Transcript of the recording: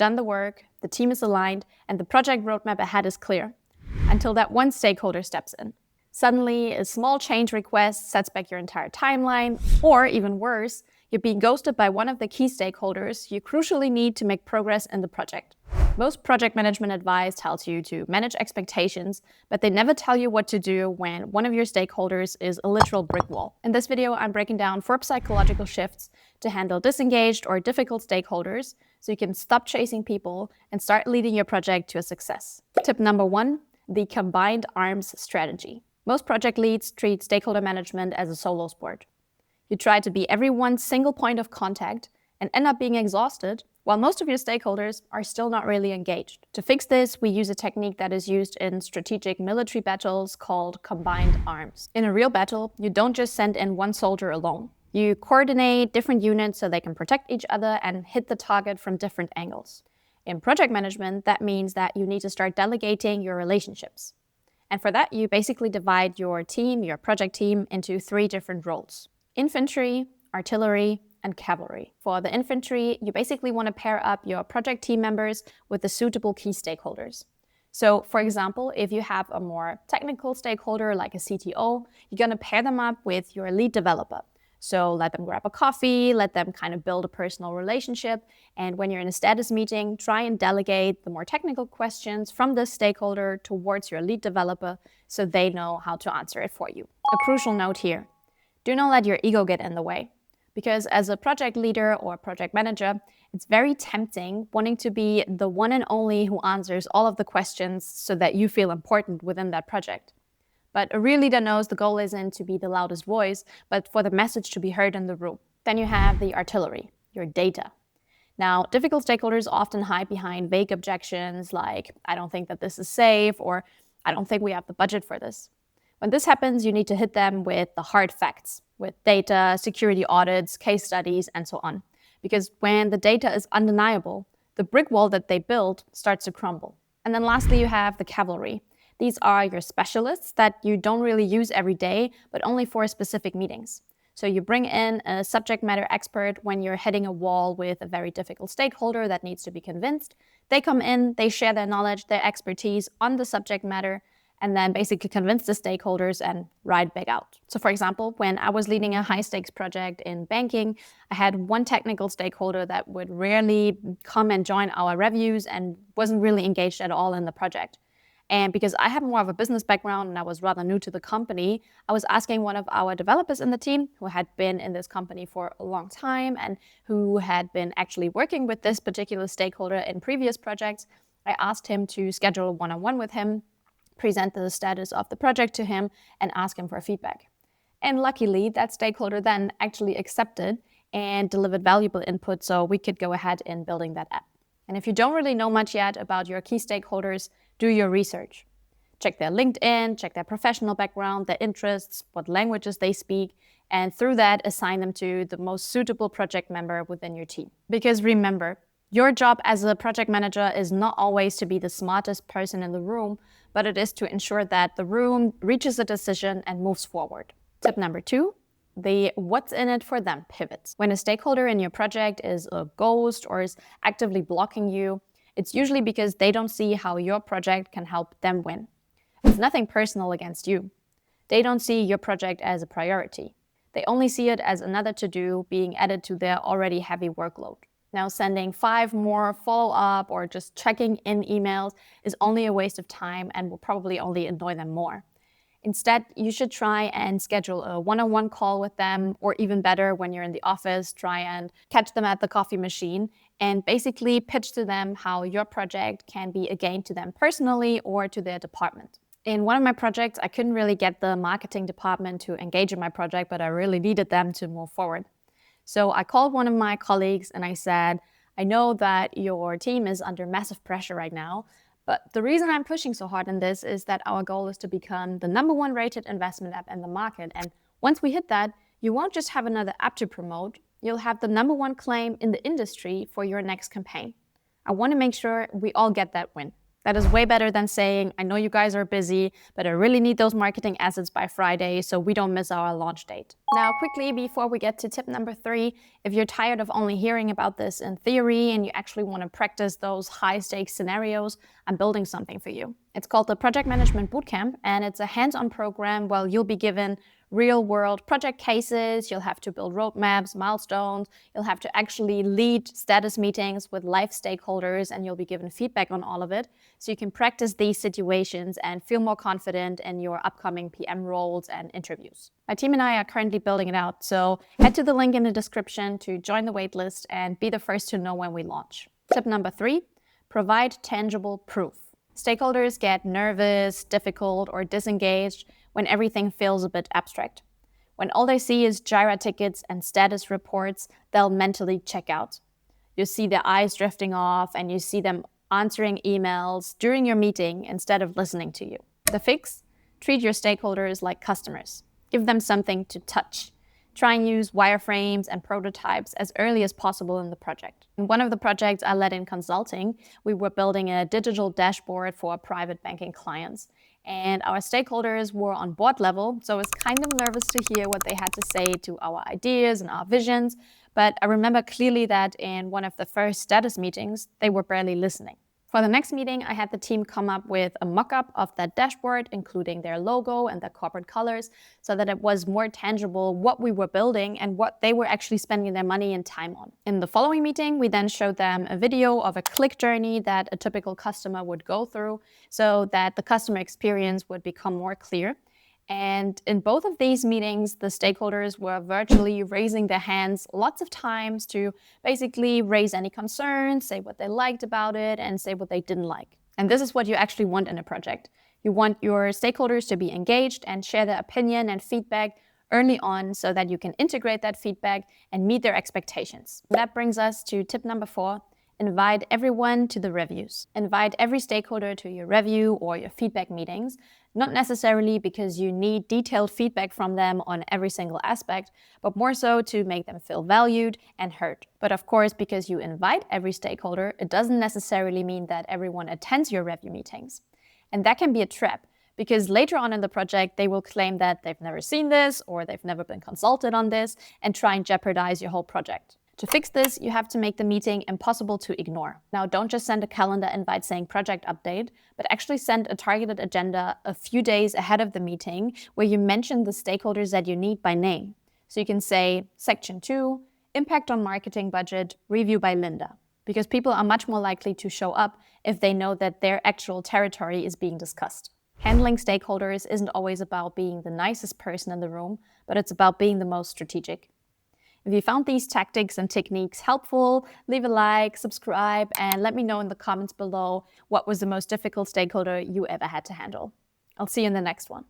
done the work, the team is aligned, and the project roadmap ahead is clear. Until that one stakeholder steps in. Suddenly, a small change request sets back your entire timeline, or even worse, you're being ghosted by one of the key stakeholders you crucially need to make progress in the project. Most project management advice tells you to manage expectations, but they never tell you what to do when one of your stakeholders is a literal brick wall. In this video, I'm breaking down 4 psychological shifts to handle disengaged or difficult stakeholders so you can stop chasing people and start leading your project to a success. Tip number 1, the combined arms strategy. Most project leads treat stakeholder management as a solo sport. You try to be everyone's single point of contact and end up being exhausted, while most of your stakeholders are still not really engaged. To fix this, we use a technique that is used in strategic military battles called combined arms. In a real battle, you don't just send in one soldier alone. You coordinate different units so they can protect each other and hit the target from different angles. In project management, that means that you need to start delegating your relationships. And for that, you basically divide your team, your project team, into 3 different roles: Infantry, Artillery, and Cavalry. For the Infantry, you basically want to pair up your project team members with the suitable key stakeholders. So, for example, if you have a more technical stakeholder like a CTO, you're going to pair them up with your lead developer. So let them grab a coffee, let them kind of build a personal relationship, and when you're in a status meeting, try and delegate the more technical questions from this stakeholder towards your lead developer so they know how to answer it for you. A crucial note here: do not let your ego get in the way. Because as a project leader or project manager, it's very tempting wanting to be the one and only who answers all of the questions so that you feel important within that project. But a real leader knows the goal isn't to be the loudest voice, but for the message to be heard in the room. Then you have the artillery, your data. Now, difficult stakeholders often hide behind vague objections like, I don't think that this is safe, or I don't think we have the budget for this. When this happens, you need to hit them with the hard facts, with data, security audits, case studies, and so on. Because when the data is undeniable, the brick wall that they build starts to crumble. And then lastly, you have the cavalry. These are your specialists that you don't really use every day, but only for specific meetings. So you bring in a subject matter expert when you're hitting a wall with a very difficult stakeholder that needs to be convinced. They come in, they share their knowledge, their expertise on the subject matter, and then basically convince the stakeholders and ride back out. So for example, when I was leading a high-stakes project in banking, I had one technical stakeholder that would rarely come and join our reviews and wasn't really engaged at all in the project. And because I have more of a business background and I was rather new to the company, I was asking one of our developers in the team who had been in this company for a long time and who had been actually working with this particular stakeholder in previous projects. I asked him to schedule a one-on-one with him, present the status of the project to him, and ask him for feedback. And luckily, that stakeholder then actually accepted and delivered valuable input so we could go ahead in building that app. And if you don't really know much yet about your key stakeholders, do your research. Check their LinkedIn, check their professional background, their interests, what languages they speak, and through that, assign them to the most suitable project member within your team. Because remember, your job as a project manager is not always to be the smartest person in the room, but it is to ensure that the room reaches a decision and moves forward. Tip number 2, the what's in it for them pivot. When a stakeholder in your project is a ghost or is actively blocking you, it's usually because they don't see how your project can help them win. It's nothing personal against you. They don't see your project as a priority. They only see it as another to-do being added to their already heavy workload. Now, sending 5 more follow-up or just checking in emails is only a waste of time and will probably only annoy them more. Instead, you should try and schedule a one-on-one call with them, or even better, when you're in the office, try and catch them at the coffee machine and basically pitch to them how your project can be a gain to them personally or to their department. In one of my projects, I couldn't really get the marketing department to engage in my project, but I really needed them to move forward. So I called one of my colleagues and I said, I know that your team is under massive pressure right now, but the reason I'm pushing so hard on this is that our goal is to become the #1 rated investment app in the market. And once we hit that, you won't just have another app to promote, you'll have the #1 claim in the industry for your next campaign. I want to make sure we all get that win. That is way better than saying, I know you guys are busy, but I really need those marketing assets by Friday so we don't miss our launch date. Now, quickly, before we get to tip number 3, if you're tired of only hearing about this in theory and you actually want to practice those high-stakes scenarios, I'm building something for you. It's called the Project Management Bootcamp, and it's a hands-on program where you'll be given real-world project cases, you'll have to build roadmaps, milestones, you'll have to actually lead status meetings with live stakeholders, and you'll be given feedback on all of it, so you can practice these situations and feel more confident in your upcoming PM roles and interviews. My team and I are currently building it out, so head to the link in the description to join the waitlist and be the first to know when we launch. Tip number 3, provide tangible proof. Stakeholders get nervous, difficult, or disengaged when everything feels a bit abstract. When all they see is Jira tickets and status reports, they'll mentally check out. You see their eyes drifting off and you see them answering emails during your meeting instead of listening to you. The fix? Treat your stakeholders like customers. Give them something to touch. Try and use wireframes and prototypes as early as possible in the project. In one of the projects I led in consulting, we were building a digital dashboard for private banking clients. And our stakeholders were on board level, so I was kind of nervous to hear what they had to say to our ideas and our visions. But I remember clearly that in one of the first status meetings, they were barely listening. For the next meeting, I had the team come up with a mock-up of that dashboard, including their logo and their corporate colors, so that it was more tangible what we were building and what they were actually spending their money and time on. In the following meeting, we then showed them a video of a click journey that a typical customer would go through so that the customer experience would become more clear. And in both of these meetings, the stakeholders were virtually raising their hands lots of times to basically raise any concerns, say what they liked about it, and say what they didn't like. And this is what you actually want in a project. You want your stakeholders to be engaged and share their opinion and feedback early on so that you can integrate that feedback and meet their expectations. That brings us to tip number 4. Invite everyone to the reviews. Invite every stakeholder to your review or your feedback meetings, not necessarily because you need detailed feedback from them on every single aspect, but more so to make them feel valued and heard. But of course, because you invite every stakeholder, it doesn't necessarily mean that everyone attends your review meetings. And that can be a trap, because later on in the project, they will claim that they've never seen this or they've never been consulted on this and try and jeopardize your whole project. To fix this, you have to make the meeting impossible to ignore. Now, don't just send a calendar invite saying project update, but actually send a targeted agenda a few days ahead of the meeting where you mention the stakeholders that you need by name. So you can say, Section 2, impact on marketing budget, review by Linda. Because people are much more likely to show up if they know that their actual territory is being discussed. Handling stakeholders isn't always about being the nicest person in the room, but it's about being the most strategic. If you found these tactics and techniques helpful, leave a like, subscribe, and let me know in the comments below what was the most difficult stakeholder you ever had to handle. I'll see you in the next one.